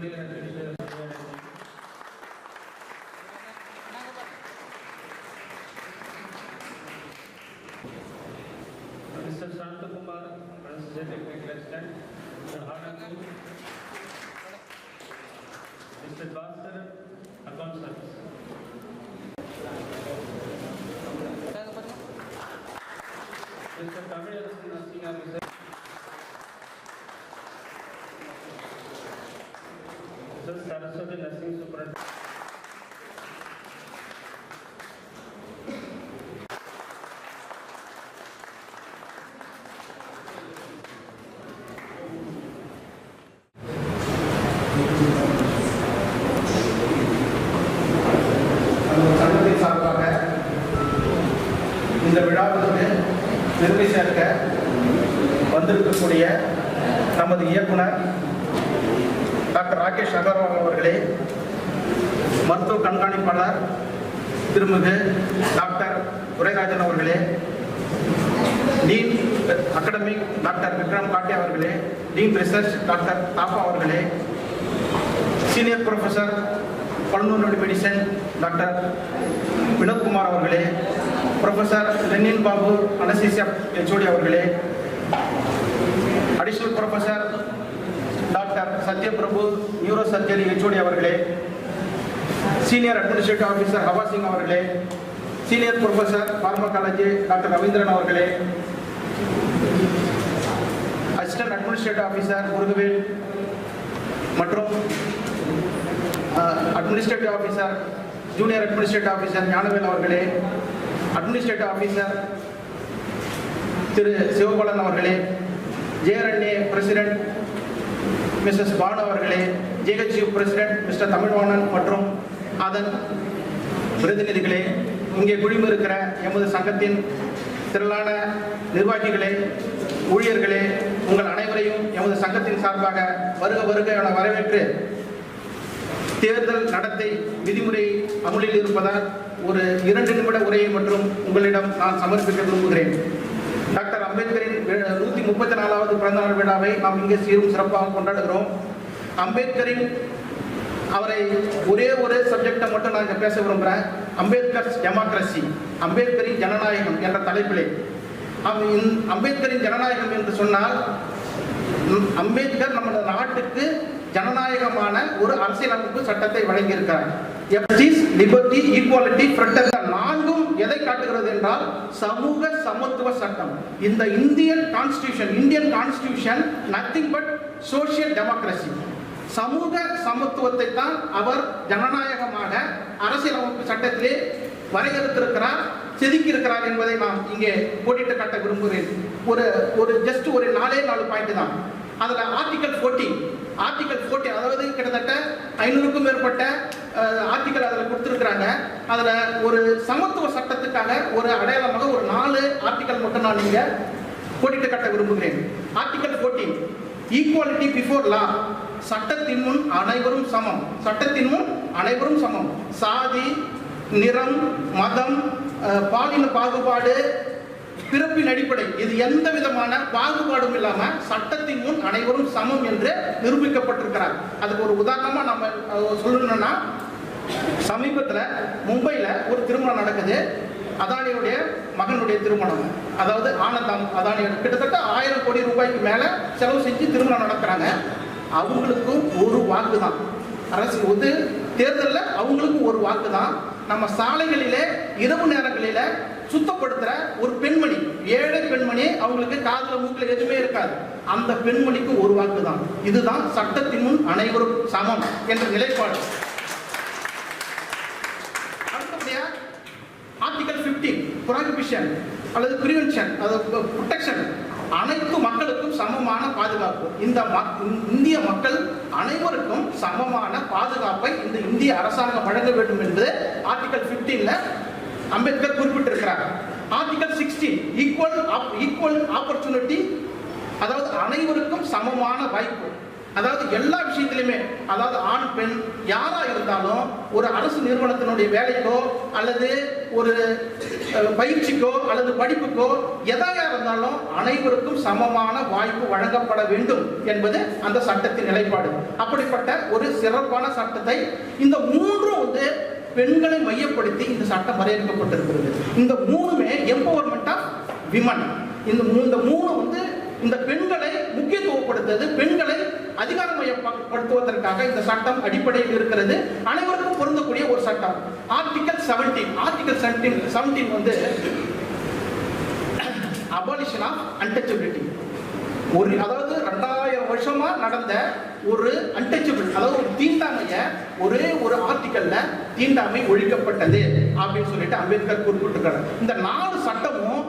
Mr. Shantakumar, President Technical Assistant, Mr. Hanaku, Mr. Bhaskar, Account Service. Mr. Tamil Nursing Officer, Mr. Saraswati Nursing Superintendent. இந்த விழாவிற்கு பெருமை சேர்க்க வந்திருக்கக்கூடிய நமது இயக்குனர் டாக்டர் ராகேஷ் அகர்வால் அவர்களே, மருத்துவ கண்காணிப்பாளர் திருமிகு டாக்டர் துரைராஜன் அவர்களே, dean academic doctor Vikram Ghate அவர்களே, டீன் ரிசர்ச் டாக்டர் தாப்பா அவர்களே, senior professor pulmonary medicine doctor Vinothkumar அவர்களே, professor Lenin Babu anaesthesia HOD அவர்களே, additional professor doctor Sathyaprabhu neuro surgery HOD அவர்களே, senior administrative officer Hawa Singh அவர்களே, senior professor pharmacology doctor Raveendran அவர்களே, அசிஸ்டன்ட் அட்மினிஸ்ட்ரேட்டிவ் ஆஃபீஸர் முருகவேல் மற்றும் administrative officer junior administrative officer Gnanavel அவர்களே, administrative officer திரு சிவபாலன் அவர்களே, ஜேஆர்என்ஏ president Mrs Banu அவர்களே, ஜேஹெச்யூ president mister Tamilvanan மற்றும் அதன் பிரதிநிதிகளே, இங்கே குழுமிருக்கிற எமது சங்கத்தின் திரளான நிர்வாகிகளே, ஊழியர்களே, உங்கள் அனைவரையும் எமது சங்கத்தின் சார்பாக வருக வருக என வரவேற்று, தேர்தல் நடத்தை விதிமுறை அமலில் இருப்பதால் ஒரு 2 நிமிட உரையை மற்றும் உங்களிடம் நான் சமர்ப்பிக்க விரும்புகிறேன். டாக்டர் அம்பேத்கரின் 134வது பிறந்தநாள் விழாவை நாம் இங்கே சீரும் சிறப்பாக கொண்டாடுகிறோம். அம்பேத்கரின் அவரை ஒரே ஒரு சப்ஜெக்டை மட்டும் நான் இங்கே பேச விரும்புகிறேன். அம்பேத்கர் டெமோக்ரஸி, அம்பேத்கரின் ஜனநாயகம் என்ற தலைப்பிலே. அம்பேத்கரின் ஜனநாயகம் என்று சொன்னால், அம்பேத்கர் நமது நாட்டுக்கு ஜனநாயகமான ஒரு அரசியலமைப்பு சட்டத்தை வழங்கியிருக்கிறார். ஜஸ்டிஸ், லிபர்ட்டி, ஈக்குவாலிட்டி, ஃப்ரெட்டர்னிட்டி, நான்கும் எதை காட்டுகிறது என்றால் சமூக சமத்துவ சட்டம். இந்த Indian constitution nothing but social democracy. சமூக சமத்துவத்தை தான் அவர் ஜனநாயகமாக அரசியலமைப்பு சட்டத்திலே வரையறுத்திருக்கிறார், செதுக்கி இருக்கிறார் என்பதை நான் இங்கே போட்டிட்டு காட்ட விரும்புகிறேன். ஒரு ஜஸ்ட் ஒரு 4 பாயிண்ட் தான். அதில் ஆர்டிகல் 14 அதாவது கிட்டத்தட்ட 500க்கும் மேற்பட்ட ஆர்டிகல் அதில் கொடுத்துருக்குறாங்க. அதில் ஒரு சமத்துவ சட்டத்துக்காக ஒரு அடையாளமாக ஒரு 4 ஆர்டிகல் மட்டும் நான் இங்கே போட்டிட்டு காட்ட விரும்புகிறேன். ஆர்டிகல் 14, ஈக்குவாலிட்டி பிஃபோர் லா, சட்டத்தின் முன் அனைவரும் சமம். சட்டத்தின் முன் அனைவரும் சமம். சாதி, நிறம், மதம், பாலின பாகுபாடு, பிறப்பின் அடிப்படை, இது எந்த விதமான பாகுபாடும் இல்லாம சட்டத்தின் முன் அனைவரும் சமம் என்று நிரூபிக்கப்பட்டிருக்கிறார். அதுக்கு ஒரு உதாரணமா நம்ம சொல்லணும்னா, சமீபத்தில் மும்பையில் ஒரு திருமணம் நடக்குது. அதானியுடைய மகனுடைய திருமணம். அதாவது ஆனந்த் அதானி கிட்டத்தட்ட 1000 கோடி ரூபாய்க்கு மேல செலவு செஞ்சு திருமணம் நடத்துறாங்க. அவங்களுக்கும் ஒரு வாக்கு தான். அரசு தேர்தலில் அவங்களுக்கும் ஒரு வாக்கு தான். நம்ம சாலைகளிலே இரவு நேரங்களில சுத்தப்படுத்துற ஒரு பெண்மணி, ஏழை பெண்மணி, அவங்களுக்கு காதுல மூக்கில் எதுவுமே இருக்காது. அந்த பெண்மணிக்கு ஒரு வாக்கு தான். இதுதான் சட்டத்தின் முன் அனைவரும் சமம் என்ற நிலைப்பாடு. அடுத்தபடியா ஆர்டிகல் 15, ப்ரோஹிபிஷன் அல்லது பிரிவென்ஷன், அதாவது ப்ரொடெக்ஷன், அனைத்து மக்களுக்கும் சமமான பாதுகாப்பு. இந்திய மக்கள் அனைவருக்கும் சமமான பாதுகாப்பை இந்த இந்திய அரசாங்கம் வழங்க வேண்டும் என்பது ஆர்டிகல் 15ல அம்பேத்கர் குறிப்பிட்டிருக்கிறார். ஆர்டிகல் 16, ஈக்குவல் ஆப்பர்ச்சுனிட்டி, அதாவது அனைவருக்கும் சமமான வாய்ப்பு. அதாவது எல்லா விஷயத்திலுமே, அதாவது ஆண் பெண் யாரா இருந்தாலும் ஒரு அரசு நிறுவனத்தினுடைய வேலைக்கோ அல்லது ஒரு பயிற்சிக்கோ அல்லது படிப்புக்கோ எதாக இருந்தாலும் அனைவருக்கும் சமமான வாய்ப்பு வழங்கப்பட வேண்டும் என்பது அந்த சட்டத்தின் நிலைப்பாடு. அப்படிப்பட்ட ஒரு சிறப்பான சட்டத்தை இந்த மூன்றும் பெண்களை மையப்படுத்தி இந்த சட்டம் வரையறுக்கப்பட்டிருக்கிறது. இந்த மூணுமே எம்பவர்மெண்ட் ஆஃப் விமன். இந்த மூணு இந்த பெண்களை முக்கியத்துவப்படுத்துவது, பெண்களை அதிகாரமயப்படுத்துவதற்காக இந்த சட்டம் அடிப்படையில் இருக்கிறது. அனைவருக்கும் பொருந்தக்கூடிய ஒரு சட்டம். Article 17 abolition of untouchability. அதாவது 2000 வருஷமா நடந்த ஒரு அன்டச்சபிள், அதாவது ஒரு தீண்டாமைய ஒரே ஒரு ஆர்டிகல்ல தீண்டாமை ஒழிக்கப்பட்டது அப்படின்னு சொல்லிட்டு அம்பேத்கர் குறிப்பிட்டிருக்காரு. இந்த 4 சட்டமும்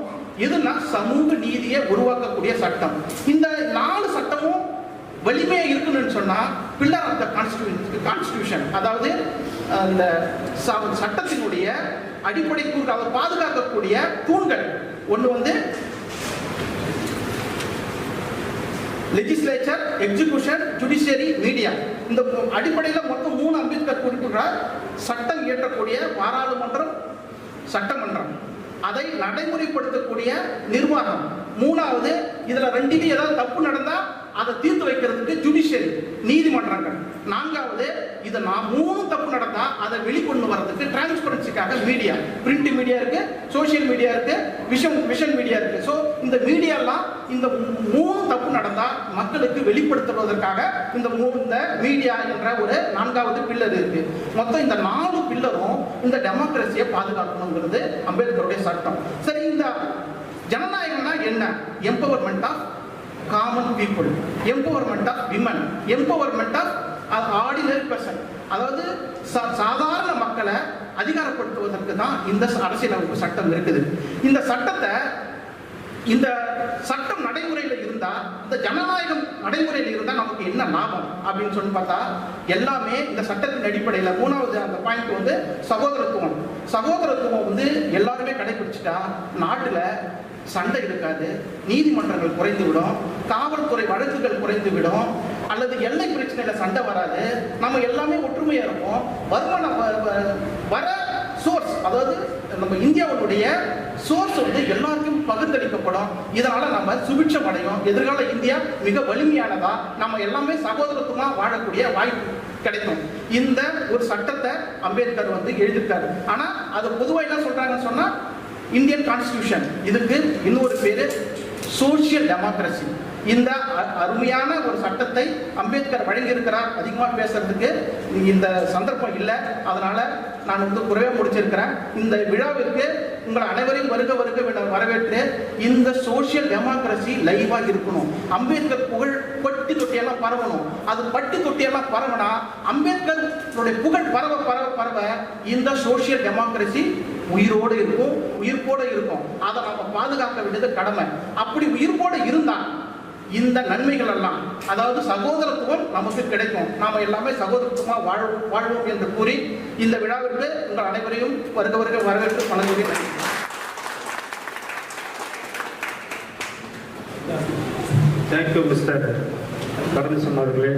எதுனா சமூக நீதியை உருவாக்கக்கூடிய சட்டம். இந்த 4 சட்டமும் வலிமையா இருக்குன்னு சொன்னா பில்லர் ஆஃப் த கான்ஸ்டிடியூஷன், அதாவது அந்த சட்டத்தினுடைய அடிப்படை கூறு, அதை பாதுகாக்கக்கூடிய தூண்கள். ஒன்று லெஜிஸ்லேச்சர், எக்ஸிகியூஷன், ஜுடிஷியரி, மீடியா. இந்த அடிப்படையில் மொத்தம் 3 அம்பேத்கர் குறிப்பிடுறார். சட்டம் இயற்றக்கூடிய பாராளுமன்றம், சட்டமன்றம், அதை நடைமுறைப்படுத்தக்கூடிய நிர்வாகம். 3வது, இதுல 2 ஏதாவது தப்பு நடந்தா அதை தீர்த்து வைக்கிறதுக்கு ஜுடிஷியரி, நீதிமன்றங்கள். 4வது, இது 3 தப்பு நடந்தா அதை வெளிக்கொண்டு வரதுக்கு டிரான்ஸ்பரன்சிக்காக மீடியா, பிரிண்ட் மீடியா இருக்கு, சோசியல் மீடியா இருக்கு, விஷன் மீடியா இருக்கு. ஸோ இந்த மீடியாலாம் இந்த 3 தப்பு நடந்தா மக்களுக்கு வெளிப்படுத்துவதற்காக இந்த மீடியா என்ற ஒரு 4வது பில்லர் இருக்கு. மொத்தம் இந்த 4 பில்லரும் இந்த டெமோக்ரஸியை பாதுகாக்கணுங்கிறது அம்பேத்கருடைய சட்டம். சரி, இந்த ஜனநாயகம்னா என்ன? Empowerment of common people, empowerment of women, empowerment of ordinary person. அதாவது சாதாரண மக்களை அதிகாரப்படுத்துவதற்கு தான் இந்த அரசியலமைப்பு சட்டம் இருக்குது. இந்த சட்டம் நடைமுறையில் இருந்தா, இந்த ஜனநாயகம் நடைமுறையில் இருந்தா நமக்கு என்ன லாபம் அப்படின்னு சொல்லி பார்த்தா, எல்லாமே இந்த சட்டத்தின் அடிப்படையில் 3வது அந்த பாயிண்ட் சகோதரத்துவம். சகோதரத்துவம் எல்லாருமே கடைபிடிச்சிட்டா நாட்டுல சண்டை இருக்காது, நீதிமன்றங்கள் குறைந்துவிடும், காவல்துறை வழக்குகள் குறைந்துவிடும், அல்லது எல்லை பிரச்சனையில சண்டை வராது, நம்ம எல்லாமே ஒற்றுமையா இருப்போம். வருமானம் வர சோர்ஸ், அதாவது நம்ம இந்தியாவுடைய சோர்ஸ் எல்லாருக்கும் பகிர்ந்தளிக்கப்படும். இதனால நம்ம சுபிட்சம் அடையும். எதிர்கால இந்தியா மிக வலிமையானதா, நம்ம எல்லாமே சகோதரத்துவமா வாழக்கூடிய வாய்ப்பு கிடைக்கும். இந்த ஒரு சட்டத்தை அம்பேத்கர் எழுதியிருக்காரு. ஆனா அது பொதுவாக என்ன சொல்றாங்கன்னு சொன்னா, இந்தியன் கான்ஸ்டிடியூஷன், இதுக்கு இன்னொரு பேரு சோசியல் டெமோக்ரஸி. இந்த அருமையான ஒரு சட்டத்தை அம்பேத்கர் வழங்கியிருக்கிறார். அதிகமாக பேசுறதுக்கு இந்த சந்தர்ப்பம் இல்லை, அதனால நான் குறைவே முடிச்சிருக்கிறேன். இந்த விழாவிற்கு உங்கள் அனைவரையும் வருக வரவேற்று, இந்த சோசியல் டெமோக்ரஸி லைவா இருக்கணும். அம்பேத்கர் புகழ் பட்டி தொட்டியெல்லாம் பரவணும். அது பட்டி தொட்டியெல்லாம் பரவனா அம்பேத்கர் புகழ் பரவ இந்த சோசியல் டெமோக்ரஸி உயிரோடு இருக்கும், உயிர்ப்போடு இருக்கும். அதை நம்ம பாதுகாக்க வேண்டியது கடமை. அப்படி உயிர்ப்போடு இருந்தா இந்த நன்மைகள் எல்லாம், அதாவது சகோதரத்துவம் நமக்கு கிடைக்கும். நாம எல்லாமே சகோதரத்துவமா வாழ்வோம் என்று கூறி இந்த விழாவிற்கு உங்கள் அனைவரையும் வருக வரவேற்று வணங்குகிறேன். தேங்க்யூ மிஸ்டர் பரமேஸ்வரன் அவர்களே.